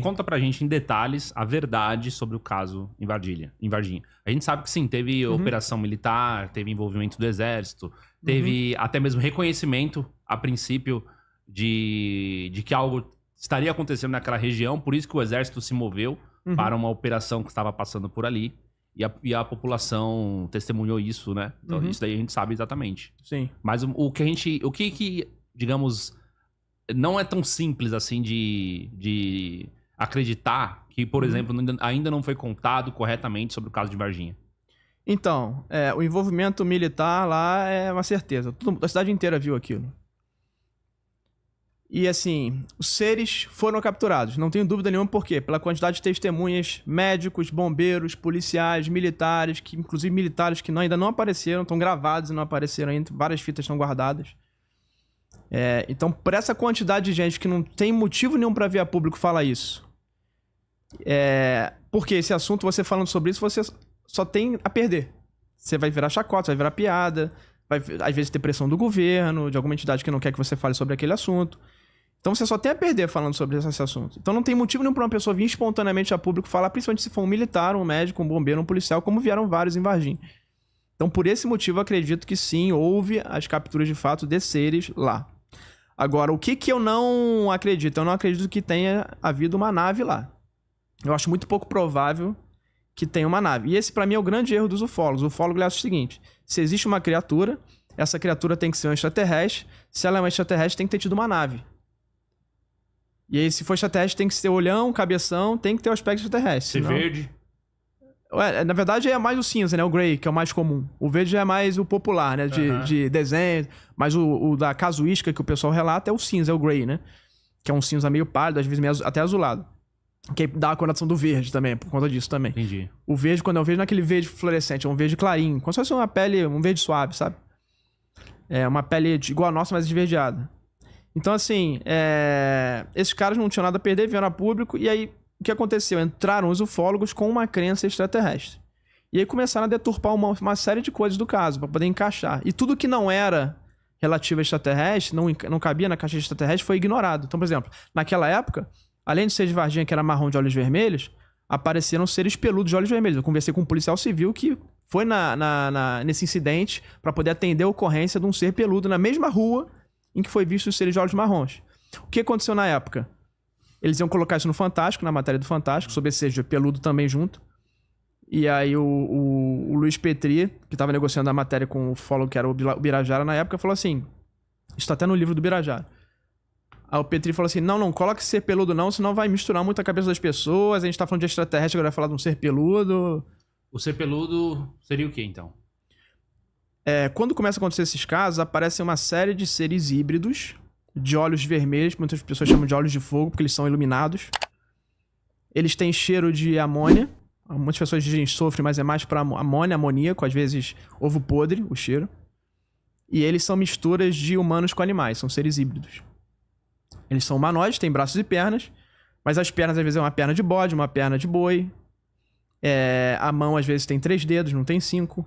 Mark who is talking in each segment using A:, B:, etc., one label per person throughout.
A: Conta pra gente em detalhes a verdade sobre o caso em Varginha. A gente sabe que sim, teve operação militar, teve envolvimento do exército, teve até mesmo reconhecimento, a princípio, de que algo estaria acontecendo naquela região, por isso que o exército se moveu para uma operação que estava passando por ali. E a população testemunhou isso, né? Então, isso daí a gente sabe exatamente.
B: Sim.
A: Mas o que, digamos, não é tão simples assim de acreditar que, por exemplo, ainda não foi contado corretamente sobre o caso de Varginha.
B: Então, o envolvimento militar lá é uma certeza. A cidade inteira viu aquilo. E assim, os seres foram capturados, não tenho dúvida nenhuma por quê. Pela quantidade de testemunhas, médicos, bombeiros, policiais, militares, inclusive militares que ainda não apareceram, estão gravados e não apareceram ainda, várias fitas estão guardadas. Então, por essa quantidade de gente que não tem motivo nenhum para vir a público falar isso, porque esse assunto, você falando sobre isso, você só tem a perder. Você vai virar chacota, você vai virar piada, vai às vezes ter pressão do governo, de alguma entidade que não quer que você fale sobre aquele assunto. Então você só tem a perder falando sobre esse assunto. Então não tem motivo nenhum para uma pessoa vir espontaneamente a público falar, principalmente se for um militar, um médico, um bombeiro, um policial, como vieram vários em Varginha. Então por esse motivo eu acredito que sim, houve as capturas de fato de seres lá. Agora, o que eu não acredito? Eu não acredito que tenha havido uma nave lá. Eu acho muito pouco provável que tenha uma nave. E esse para mim é o grande erro dos ufólogos. O ufólogo acha o seguinte: se existe uma criatura, essa criatura tem que ser um extraterrestre. Se ela é um extraterrestre, tem que ter tido uma nave. E aí, se for extraterrestre, tem que ser olhão, cabeção, tem que ter o aspecto extraterrestre.
A: Ser verde.
B: Na verdade, é mais o cinza, né? O grey, que é o mais comum. O verde é mais o popular, né? De desenho. Mas o da casuística que o pessoal relata é o cinza, é o grey, né? Que é um cinza meio pálido, às vezes meio até azulado. Que dá a coloração do verde também, por conta disso também.
A: Entendi.
B: O verde, quando eu vejo, não é aquele verde fluorescente, é um verde clarinho. Como se fosse uma pele, um verde suave, sabe? É uma pele igual a nossa, mas esverdeada. Então, assim, esses caras não tinham nada a perder, vieram a público, e aí, o que aconteceu? Entraram os ufólogos com uma crença extraterrestre. E aí começaram a deturpar uma série de coisas do caso, para poder encaixar. E tudo que não era relativo a extraterrestre, não cabia na caixa de extraterrestre, foi ignorado. Então, por exemplo, naquela época, além de ser de Varginha, que era marrom de olhos vermelhos, apareceram seres peludos de olhos vermelhos. Eu conversei com um policial civil que foi nesse incidente para poder atender a ocorrência de um ser peludo na mesma rua em que foi visto os seres de olhos marrons. O que aconteceu na época? Eles iam colocar isso no Fantástico, na matéria do Fantástico, sobre esse ser de peludo também junto. E aí o Luiz Petri, que estava negociando a matéria com o ufólogo que era o Birajara na época, falou assim, isso tá até no livro do Birajara. Aí o Petri falou assim, não coloque ser peludo não, senão vai misturar muito a cabeça das pessoas, a gente tá falando de extraterrestre, agora vai falar de um ser peludo.
A: O ser peludo seria o quê, então?
B: Quando começa a acontecer esses casos, aparecem uma série de seres híbridos, de olhos vermelhos, muitas pessoas chamam de olhos de fogo, porque eles são iluminados. Eles têm cheiro de amônia. Muitas pessoas dizem enxofre, mas é mais para amônia, amoníaco, às vezes ovo podre, o cheiro. E eles são misturas de humanos com animais, são seres híbridos. Eles são humanoides, têm braços e pernas, mas as pernas às vezes é uma perna de bode, uma perna de boi. A mão às vezes tem 3 dedos, não tem 5.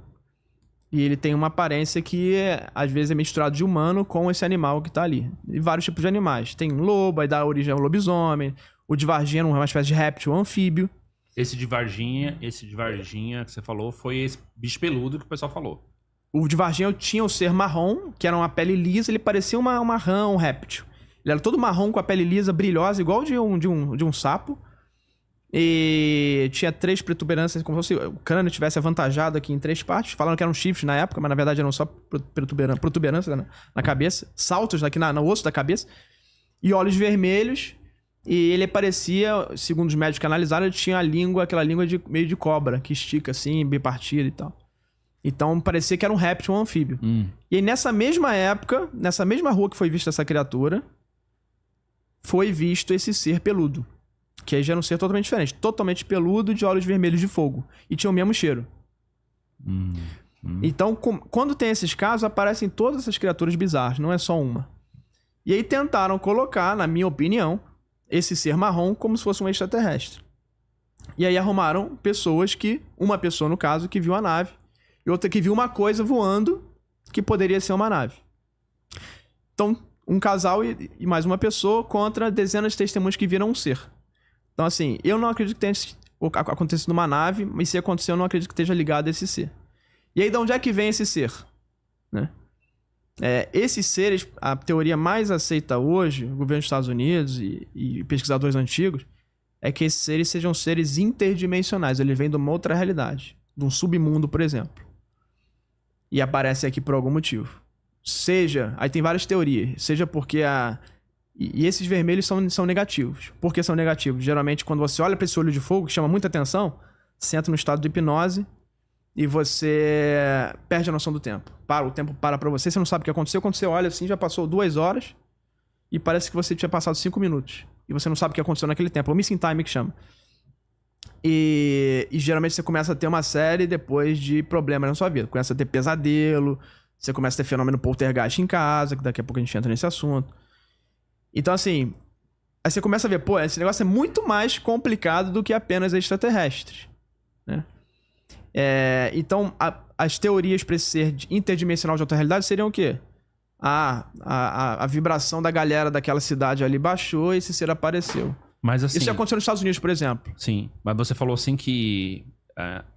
B: E ele tem uma aparência que, às vezes, é misturado de humano com esse animal que tá ali. E vários tipos de animais. Tem lobo, aí dá origem ao lobisomem. O de Varginha é uma espécie de réptil anfíbio.
A: Esse de Varginha que você falou, foi esse bicho peludo que o pessoal falou.
B: O de Varginha tinha o ser marrom, que era uma pele lisa. Ele parecia uma rã, um réptil. Ele era todo marrom com a pele lisa, brilhosa, igual de um sapo. E tinha 3 protuberâncias, como se o crânio tivesse avantajado aqui em 3 partes. Falaram que eram chifres na época, mas na verdade eram só protuberâncias na cabeça. Saltos aqui no osso da cabeça. E olhos vermelhos. E ele parecia, segundo os médicos que analisaram, ele tinha aquela língua meio de cobra, que estica assim, bipartida e tal. Então parecia que era um réptil ou um anfíbio. E aí nessa mesma época, nessa mesma rua que foi vista essa criatura, foi visto esse ser peludo. Que aí já era um ser totalmente diferente. Totalmente peludo, de olhos vermelhos de fogo. E tinha o mesmo cheiro. Então, quando tem esses casos, aparecem todas essas criaturas bizarras. Não é só uma. E aí tentaram colocar, na minha opinião, esse ser marrom como se fosse um extraterrestre. E aí arrumaram pessoas uma pessoa no caso, que viu a nave. E outra que viu uma coisa voando, que poderia ser uma nave. Então, um casal e mais uma pessoa contra dezenas de testemunhas que viram um ser. Então, assim, eu não acredito que tenha acontecido numa nave, mas se aconteceu, eu não acredito que esteja ligado a esse ser. E aí, de onde é que vem esse ser? Né? Esses seres, a teoria mais aceita hoje, o governo dos Estados Unidos e pesquisadores antigos, é que esses seres sejam seres interdimensionais. Eles vêm de uma outra realidade, de um submundo, por exemplo. E aparecem aqui por algum motivo. Seja, aí tem várias teorias, seja porque E esses vermelhos são negativos. Por que são negativos? Geralmente, quando você olha para esse olho de fogo, que chama muita atenção, você entra no estado de hipnose e você perde a noção do tempo. O tempo para pra você não sabe o que aconteceu. Quando você olha assim, já passou 2 horas e parece que você tinha passado 5 minutos. E você não sabe o que aconteceu naquele tempo. É o missing time que chama. E geralmente você começa a ter uma série depois de problemas na sua vida. Começa a ter pesadelo, você começa a ter fenômeno poltergeist em casa, que daqui a pouco a gente entra nesse assunto. Então, assim, aí você começa a ver, pô, esse negócio é muito mais complicado do que apenas extraterrestres, né? Então, as teorias para esse ser interdimensional de outra realidade seriam o quê? A vibração da galera daquela cidade ali baixou e esse ser apareceu.
A: Mas assim...
B: Isso já aconteceu nos Estados Unidos, por exemplo.
A: Sim, mas você falou assim que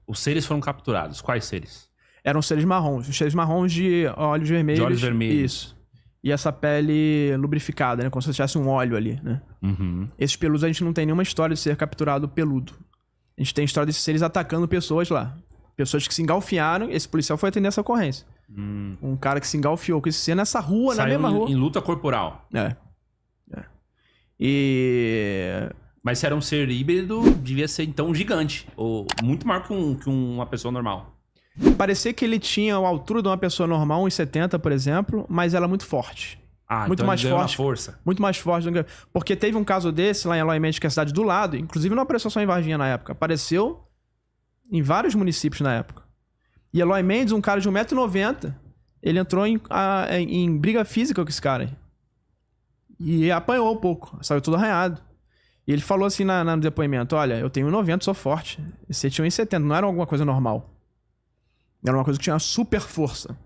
A: os seres foram capturados. Quais seres?
B: Eram seres marrons. Os seres marrons de olhos vermelhos.
A: De olhos vermelhos.
B: Isso. E essa pele lubrificada, né? Como se tivesse um óleo ali, né?
A: Uhum.
B: Esses peludos, a gente não tem nenhuma história de ser capturado peludo. A gente tem história desses seres atacando pessoas lá. Pessoas que se engalfiaram. Esse policial foi atender essa ocorrência. Um cara que se engalfiou com esse ser nessa rua, na mesma rua.
A: Em luta corporal. Mas se era um ser híbrido, devia ser então gigante. Ou muito maior que uma pessoa normal.
B: Parecia que ele tinha a altura de uma pessoa normal, 1,70, por exemplo, mas ela é muito forte.
A: Muito então mais forte. Força.
B: Muito mais forte. Porque teve um caso desse lá em Eloy Mendes, que é a cidade do lado. Inclusive não apareceu só em Varginha na época. Apareceu em vários municípios na época. E Eloy Mendes, um cara de 1,90 m, ele entrou em briga física com esse cara aí. E apanhou um pouco. Saiu tudo arranhado. E ele falou assim no depoimento: olha, eu tenho 1,90 m, sou forte. Esse tinha 1,70 m, não era alguma coisa normal. Era uma coisa que tinha super força.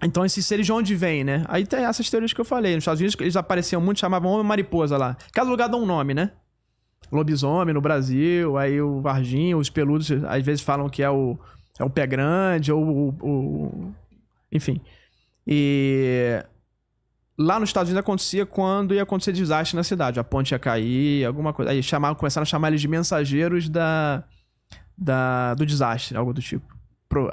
B: Então, esses seres de onde vêm, né? Aí tem essas teorias que eu falei. Nos Estados Unidos, eles apareciam muito, chamavam homem-mariposa lá. Cada lugar dá um nome, né? Lobisomem no Brasil, aí o Varginha, os peludos, às vezes falam que é o pé grande, ou enfim. E lá nos Estados Unidos acontecia quando ia acontecer desastre na cidade. A ponte ia cair, alguma coisa. Aí começaram a chamar eles de mensageiros do desastre, algo do tipo.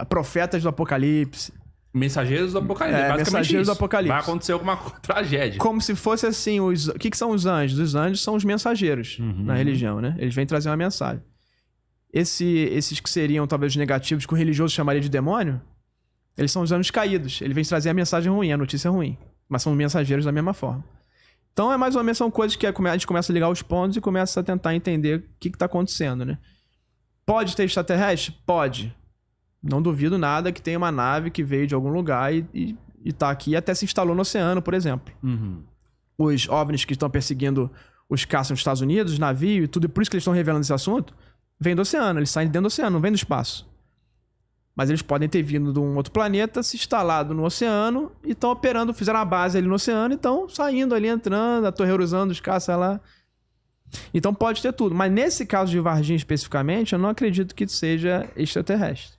B: Profetas do apocalipse.
A: Mensageiros do apocalipse, basicamente
B: mensageiros
A: isso.
B: do apocalipse.
A: Vai acontecer alguma tragédia.
B: Como se fosse assim, o que são os anjos? Os anjos são os mensageiros na religião, né? Eles vêm trazer uma mensagem. Esses que seriam talvez os negativos, que o religioso chamaria de demônio, eles são os anjos caídos. Ele vem trazer a mensagem ruim, a notícia ruim. Mas são mensageiros da mesma forma. Então, mais ou menos, são coisas que a gente começa a ligar os pontos e começa a tentar entender o que está acontecendo, né? Pode ter extraterrestre? Pode. Não duvido nada que tenha uma nave que veio de algum lugar e tá aqui e até se instalou no oceano, por exemplo. Os OVNIs que estão perseguindo os caças nos Estados Unidos, navio e tudo, e por isso que eles estão revelando esse assunto, vêm do oceano, eles saem dentro do oceano, não vêm do espaço. Mas eles podem ter vindo de um outro planeta, se instalado no oceano e estão operando, fizeram uma base ali no oceano e estão saindo ali, entrando, aterrorizando os caças lá. Então pode ter tudo. Mas nesse caso de Varginha especificamente, eu não acredito que seja extraterrestre.